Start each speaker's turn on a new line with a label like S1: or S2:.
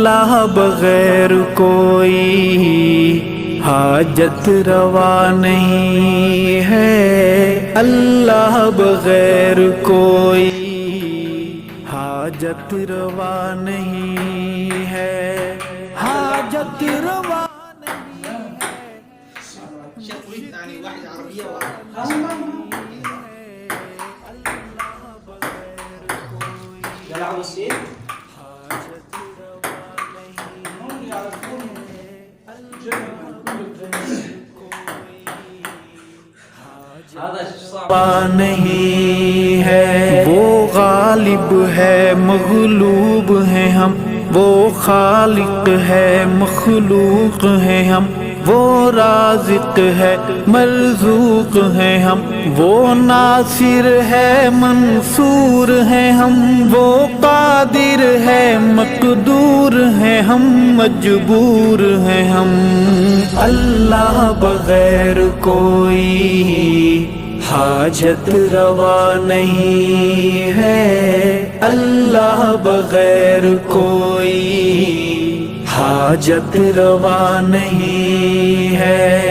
S1: اللہ بغیر کوئی حاجت روا نہیں ہے، اللہ بغیر کوئی حاجت روا نہیں ہے، حاجت روا نہیں ہے، وہ غالب ہے مغلوب ہیں ہم، وہ خالق ہے مخلوق ہیں ہم، وہ رازق ہے مرزوق ہیں ہم، وہ ناصر ہے منصور ہیں ہم، وہ قادر ہے مقدور ہیں ہم، مجبور ہیں ہم، اللہ بغیر کوئی حاجت روا نہیں ہے، اللہ بغیر کوئی حاجت روا نہیں ہے۔